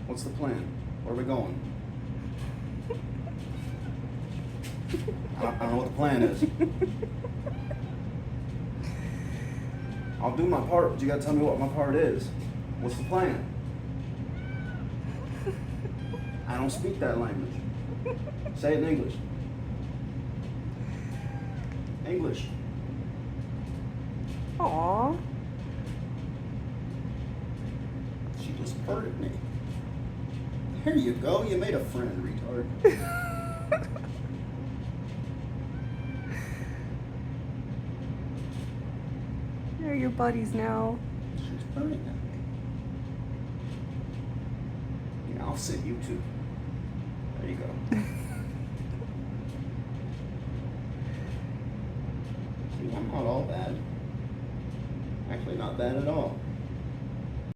What's the plan? Where are we going? I don't know what the plan is. I'll do my part, but you gotta tell me what my part is. What's the plan? I don't speak that language. Say it in English. English. Aww. She just hurted me. There you go. You made a friend, retard. They're your buddies now. She's hurting at me. Yeah, I'll sit you too. There you go. See, I'm not all bad. Actually, not bad at all.